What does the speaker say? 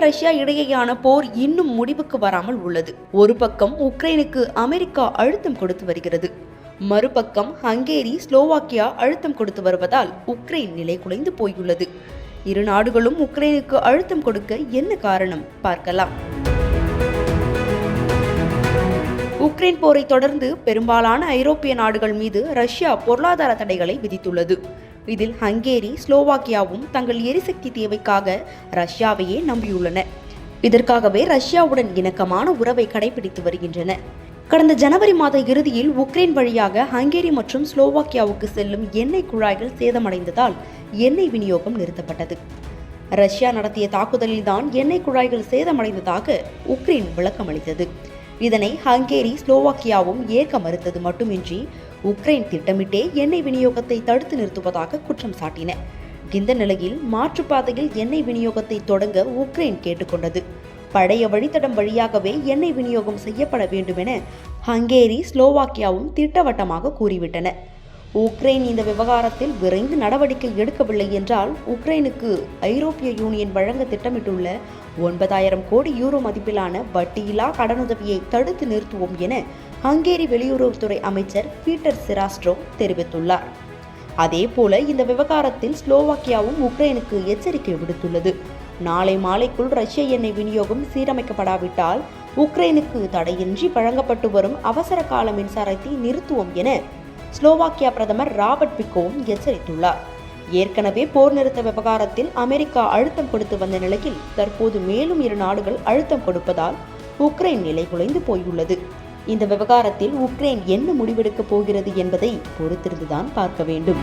Russia இடையேயான போர் இன்னும் முடிவுக்கு வராமல் உள்ளது. ஒரு பக்கம் உக்ரைனுக்கு அமெரிக்கா அழுத்தம் கொடுத்து வருகிறது, மறுபக்கம் ஹங்கேரி, ஸ்லோவாக்கியா அழுத்தம் கொடுத்து வருவதால் உக்ரைன் நிலை குலைந்து போயுள்ளது. இரு நாடுகளும் உக்ரைனுக்கு அழுத்தம் கொடுக்க என்ன காரணம் பார்க்கலாம். உக்ரைன் போரை தொடர்ந்து பெரும்பாலான ஐரோப்பிய நாடுகள் மீது ரஷ்யா பொருளாதார தடைகளை விதித்துள்ளது. இதில் ஹங்கேரி, ஸ்லோவாக்கியாவும் தங்கள் எரிசக்தி தேவைக்காக ரஷ்யாவையே நம்பியுள்ளன. இதற்காகவே ரஷ்யாவுடன் இணக்கமான உறவை கடைபிடித்து வருகின்றன. கடந்த ஜனவரி மாத இறுதியில் உக்ரைன் வழியாக ஹங்கேரி மற்றும் ஸ்லோவாக்கியாவுக்கு செல்லும் எண்ணெய் குழாய்கள் சேதமடைந்ததால் எண்ணெய் விநியோகம் நிறுத்தப்பட்டது. ரஷ்யா நடத்திய தாக்குதலில்தான் எண்ணெய் குழாய்கள் சேதமடைந்ததாக உக்ரைன் விளக்கமளித்தது. இதனை ஹங்கேரி, ஸ்லோவாக்கியாவும் ஏற்க மறுத்தது மட்டுமின்றி உக்ரைன் திட்டமிட்டே எண்ணெய் விநியோகத்தை தடுத்து நிறுத்துவதாக குற்றம் சாட்டின. இந்த நிலையில் மாற்றுப்பாதையில் எண்ணெய் விநியோகத்தை தொடங்க உக்ரைன் கேட்டுக்கொண்டது. பழைய வழித்தடம் வழியாகவே எண்ணெய் விநியோகம் செய்யப்பட வேண்டும் என ஹங்கேரி, ஸ்லோவாக்கியாவும் திட்டவட்டமாக கூறிவிட்டன. உக்ரைன் இந்த விவகாரத்தில் விரைந்து நடவடிக்கை எடுக்கவில்லை என்றால் உக்ரைனுக்கு ஐரோப்பிய யூனியன் வழங்க திட்டமிட்டுள்ள 9,000 கோடி யூரோ மதிப்பிலான வட்டியில்லா கடனுதவியை தடுத்து நிறுத்துவோம் என ஹங்கேரி வெளியுறவுத்துறை அமைச்சர் பீட்டர் சிராஸ்ட்ரோ தெரிவித்துள்ளார். அதேபோல இந்த விவகாரத்தில் ஸ்லோவாக்கியாவும் உக்ரைனுக்கு எச்சரிக்கை விடுத்துள்ளது. நாளை மாலைக்குள் ரஷ்ய எண்ணெய் விநியோகம் சீரமைக்கப்படாவிட்டால் உக்ரைனுக்கு தடையின்றி வழங்கப்பட்டு வரும் அவசர கால மின்சாரத்தை நிறுத்துவோம் என ஸ்லோவாக்கியா பிரதமர் ராபர்ட் பிக்கோவும் எச்சரித்துள்ளார். ஏற்கனவே போர் நிறுத்த விவகாரத்தில் அமெரிக்கா அழுத்தம் கொடுத்து வந்த நிலையில் தற்போது மேலும் இரு நாடுகள் அழுத்தம் கொடுப்பதால் உக்ரைன் நிலை குலைந்து போயுள்ளது. இந்த விவகாரத்தில் உக்ரைன் என்ன முடிவெடுக்கப் போகிறது என்பதை பொறுத்திருந்துதான் பார்க்க வேண்டும்.